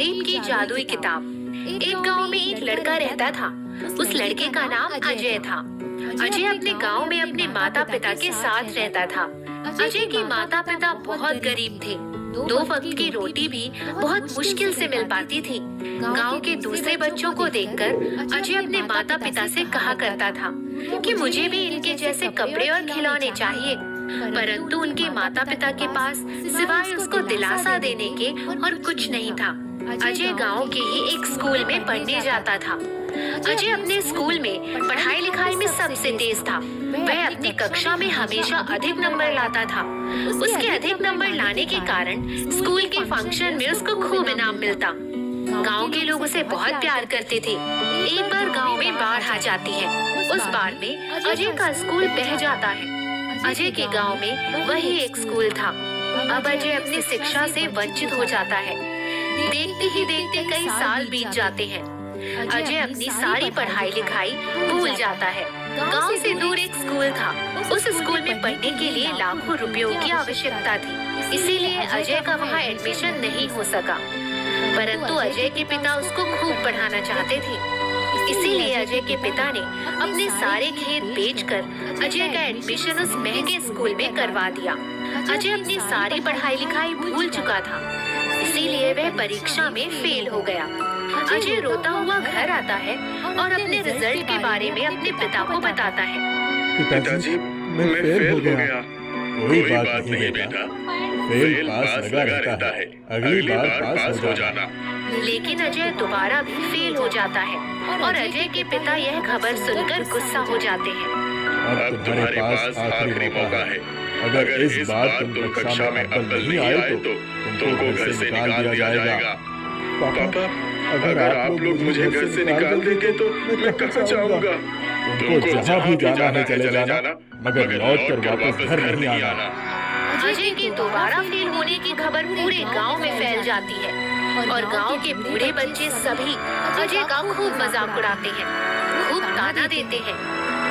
गरीब की जादुई किताब। एक गांव में एक लड़का रहता था। उस लड़के का नाम अजय था। अजय अपने गांव में अपने माता पिता के साथ रहता था। अजय के माता पिता बहुत गरीब थे। 2 वक्त की रोटी भी बहुत मुश्किल से मिल पाती थी। गांव के दूसरे बच्चों को देखकर अजय अपने माता पिता से कहा करता था कि मुझे भी इनके जैसे कपड़े और खिलौने चाहिए, परंतु उनके माता पिता के पास सिवाय उसको दिलासा देने के और कुछ नहीं था। अजय गांव के ही एक स्कूल में पढ़ने जाता था। अजय अपने स्कूल में पढ़ाई लिखाई में सबसे तेज था। वह अपनी कक्षा में हमेशा अधिक नंबर लाता था। उसके अधिक नंबर लाने के कारण स्कूल के फंक्शन में उसको खूब इनाम मिलता। गांव के लोग उसे बहुत प्यार करते थे। एक बार गांव में बाढ़ आ जाती है। उस बाढ़ में अजय का स्कूल बह जाता है। अजय के गांव में वही एक स्कूल था। अब अजय अपनी शिक्षा से वंचित हो जाता है। देखते ही देखते कई साल बीत जाते हैं। अजय अपनी सारी पढ़ाई लिखाई भूल जाता है। गांव से दूर एक स्कूल था। उस स्कूल में पढ़ने के लिए लाखों रुपयों की आवश्यकता थी, इसीलिए अजय का वहाँ एडमिशन नहीं हो सका। परंतु अजय के पिता उसको खूब पढ़ाना चाहते थे, इसीलिए अजय के पिता ने अपने सारे खेत बेचकर अजय का एडमिशन उस महंगे स्कूल में करवा दिया। अजय अपनी सारी पढ़ाई लिखाई भूल चुका था, इसीलिए वह परीक्षा में फेल हो गया। अजय रोता हुआ घर आता है और अपने रिजल्ट के बारे में अपने पिता को बताता है। पिताजी, मैं फेल हो गया। कोई बात नहीं बेटा, फेल पास लगा रहता है, अगली बार पास हो जाना। लेकिन अजय दोबारा भी फेल हो जाता है और अजय के पिता यह खबर सुनकर गुस्सा हो जाते हैं। अब तुम्हारे पास आखिरी मौका है। अगर इस बार तुम कक्षा में अव्वल नहीं आए तो तुमको घर से निकाल दिया जाएगा। पापा, अगर आप लोग मुझे घर से निकाल देंगे तो मैं कहाँ जाऊंगा? तुमको जहाँ भी जाना है चले जाना, मगर लौट कर वापस घर नहीं आना। अजय के दोबारा फेल होने की खबर पूरे गांव में फैल जाती है और गांव के बूढ़े बच्चे सभी अजय का खूब मजाक उड़ाते हैं, खूब ताना देते हैं।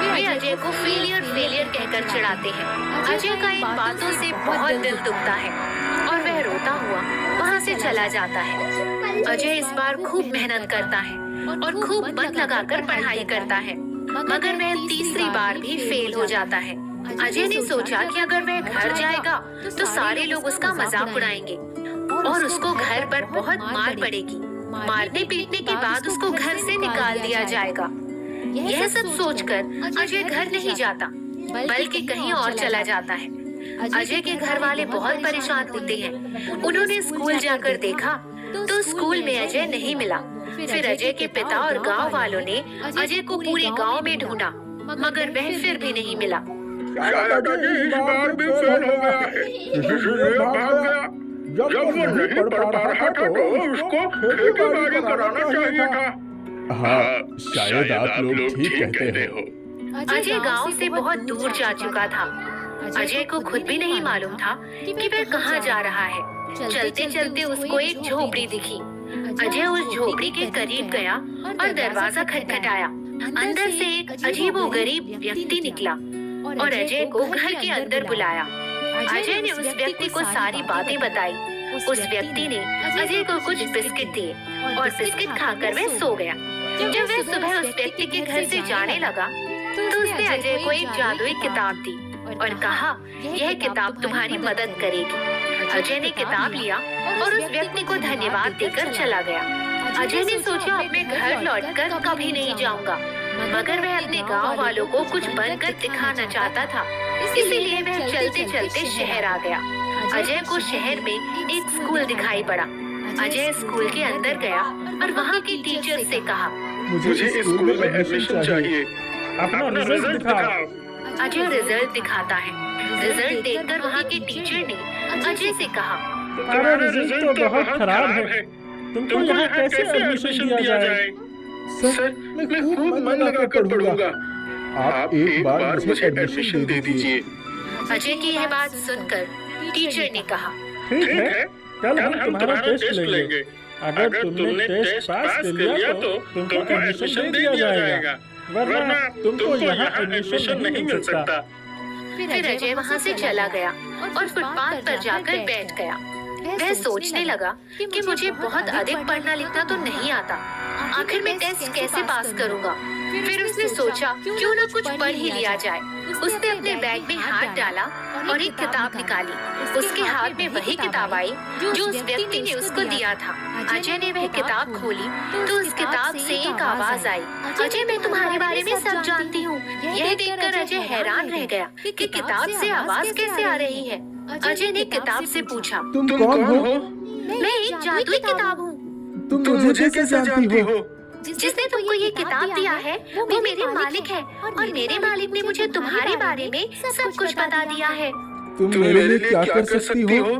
वे अजय को फेलियर कहकर चिढ़ाते हैं। अजय का इन बातों से बहुत दिल दुखता है और वह रोता हुआ वहाँ से चला जाता है। अजय इस बार खूब मेहनत करता है और खूब मन लगाकर पढ़ाई करता है, मगर वह तीसरी बार भी फेल हो जाता है। अजय ने सोचा कि अगर वह घर जाएगा तो सारे लोग उसका मजाक उड़ाएंगे और उसको घर पर बहुत मार पड़ेगी। मारने पीटने के बाद उसको घर से निकाल दिया जाएगा। यह सब सोचकर अजय घर नहीं जाता, बल्कि कहीं और चला जाता है। अजय के घर वाले बहुत परेशान होते हैं। उन्होंने स्कूल जाकर देखा तो स्कूल में अजय नहीं मिला। फिर अजय के पिता और गांव वालों ने अजय को पूरे गांव में ढूंढा, मगर वह फिर भी नहीं मिला। शायद इस बार भी फेल हो गया है, इसलिए भाग गया। जब वो नहीं पढ़ पा रहा था तो उसको खेती-बाड़ी कराना चाहिए था। हाँ, शायद आप लोग ठीक कहते हो। अजय गांव से बहुत दूर जा चुका था। अजय को खुद भी नहीं मालूम था कि वह कहाँ जा रहा है। चलते चलते उसको एक झोपड़ी दिखी। अजय उस झोपड़ी के करीब गया और दरवाजा खटखटाया। अंदर से एक अजीबोगरीब व्यक्ति निकला और अजय को घर के अंदर बुलाया। अजय ने उस व्यक्ति को सारी बातें बताई। उस व्यक्ति ने अजय को कुछ बिस्किट दिए और बिस्किट खाकर वह सो गया। जब वह सुबह उस व्यक्ति के घर से जाने लगा तो उसने अजय को एक जादुई किताब दी और कहा, यह किताब तुम्हारी मदद करेगी। अजय ने किताब लिया और उस व्यक्ति को धन्यवाद देकर चला गया। अजय ने सोचा अपने घर लौटकर कभी नहीं जाऊंगा, मगर वह अपने गांव वालों को कुछ बनकर दिखाना चाहता था, इसीलिए वह चलते चलते शहर आ गया। अजय को शहर में एक स्कूल दिखाई पड़ा। अजय स्कूल के अंदर गया और वहाँ के टीचर से कहा, मुझे इस स्कूल में एडमिशन चाहिए, अपना रिजल्ट दिखाओ। अजय रिजल्ट दिखाता है। रिजल्ट देखकर वहाँ के टीचर ने अजय से कहा, तुम्हारा रिजल्ट तो बहुत खराब है, तुमको यहाँ कैसे एडमिशन दिया जाए? सर, मैं खूब मन लगाकर पढ़ूंगा। आप एक बार मुझे एडमिशन दे दीजिए। अजय की यह बात सुनकर टीचर ने कहा, ठीक है, कल हम तुम्हारा टेस्ट लेंगे। अगर तुमने टेस्ट पास कर लिया तो तुमको एडमिशन दे दिया जाएगा, वरना तुमको यहाँ एडमिशन नहीं मिल सकता। फिर अजय वहाँ से चला गया और फुटपाथ पर जाकर बैठ गया। वह सोचने लगा कि मुझे बहुत अधिक पढ़ना लिखना तो नहीं आता, आखिर मैं टेस्ट कैसे पास करूंगा। फिर उसने सोचा क्यों न कुछ पढ़ ही लिया जाए। उसने अपने बैग में हाथ डाला और एक किताब निकाली। उसके हाथ में वही किताब आई जो उस व्यक्ति ने उसको दिया था। अजय ने वह किताब खोली तो उस किताब से एक आवाज आई, अजय मैं तुम्हारे बारे में सब जानती हूँ। यह देखकर अजय हैरान रह गया कि किताब से आवाज कैसे आ रही है। अजय ने किताब से पूछा, तुम कौन हो? मैं एक जादुई किताब हूँ। तुम मुझे कैसे जानती हो? जिसने तुमको ये किताब दिया है वो मेरे मालिक है और मेरे मालिक ने मुझे तुम्हारे बारे में सब कुछ बता दिया है। तुम मेरे लिए क्या कर सकती हो?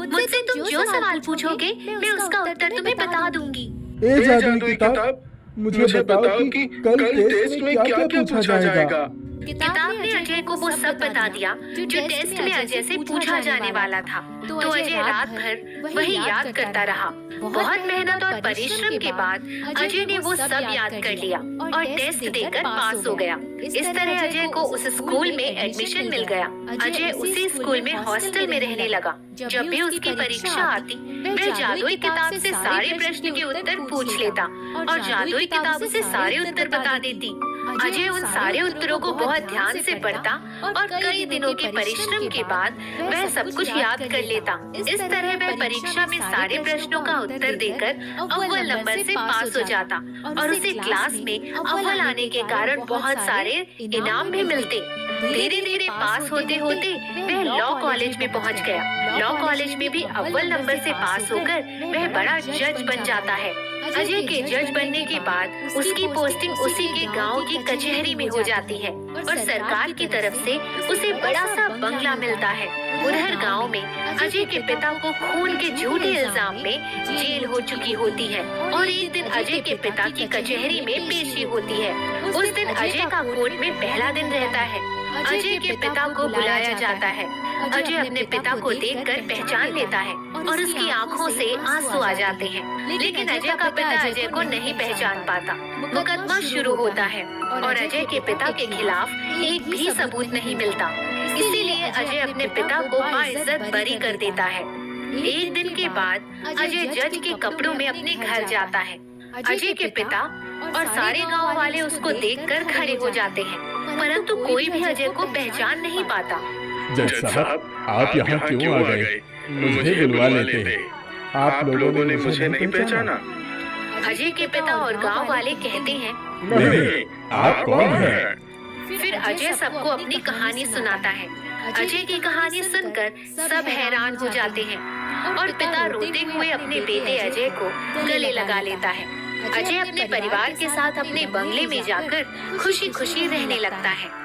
मुझसे तुम जो सवाल पूछोगे मैं उसका उत्तर तुम्हें बता दूंगी। ए जादुई किताब, मुझे बताओ कि कल टेस्ट में क्या क्या पूछा जाएगा? किताब ने अजय को वो सब बता दिया जो टेस्ट में अजय से पूछा जाने वाला था। तो अजय रात भर वही याद करता रहा। बहुत मेहनत और परिश्रम के बाद अजय ने वो सब याद कर लिया और टेस्ट देकर पास हो गया। इस तरह अजय को उस स्कूल में एडमिशन मिल गया। अजय उसी स्कूल में हॉस्टल में रहने लगा। जब भी उसकी परीक्षा आती वह जादुई किताब से सारे प्रश्न के उत्तर पूछ लेता और जादुई किताब उसे सारे उत्तर बता देती। अजय उन सारे उत्तरों को बहुत ध्यान से पढ़ता और कई दिनों के परिश्रम के बाद वह सब कुछ याद कर लेता। इस तरह वह परीक्षा में सारे प्रश्नों का उत्तर देकर अव्वल नंबर से पास हो जाता और उसे क्लास में अव्वल आने के कारण बहुत सारे इनाम भी मिलते। धीरे धीरे पास होते होते वह लॉ कॉलेज में पहुंच गया। लॉ कॉलेज में भी अव्वल नंबर से पास होकर वह बड़ा जज बन जाता है। अजय के जज बनने के बाद उसकी पोस्टिंग उसी के गांव की कचहरी में हो जाती है और सरकार की तरफ से उसे बड़ा सा बंगला मिलता है। उधर गांव में अजय के पिता को खून के झूठे इल्जाम में जेल हो चुकी होती है और एक दिन अजय के पिता की कचहरी में पेशी होती है। उस दिन अजय का कोर्ट में पहला दिन रहता है। अजय के पिता को बुलाया जाता है। अजय अपने पिता को देखकर पहचान लेता है और उसकी आंखों से आंसू आ जाते हैं। लेकिन अजय का पिता अजय को नहीं पहचान पाता। मुकदमा शुरू होता है और अजय के पिता के खिलाफ एक भी सबूत नहीं मिलता। इसीलिए अजय अपने पिता को बाइज्जत बरी कर देता है। एक दिन के बाद अजय जज के कपड़ों में अपने घर जाता है। अजय के पिता और सारे गांव वाले उसको देखकर खड़े हो जाते हैं, परंतु कोई भी अजय को पहचान नहीं पाता। जज साहब, आप यहाँ क्यों आ गए? मुझे बुलवा लेते। आप लोगों ने मुझे नहीं पहचाना? अजय के पिता और गांव वाले कहते हैं, नहीं, आप कौन हैं? फिर अजय सबको अपनी कहानी सुनाता है। अजय की कहानी सुनकर सब हैरान हो जाते हैं और पिता रोते हुए अपने बेटे अजय को गले लगा लेता है। अजय अपने परिवार के साथ अपने बंगले में जाकर खुशी खुशी रहने लगता है।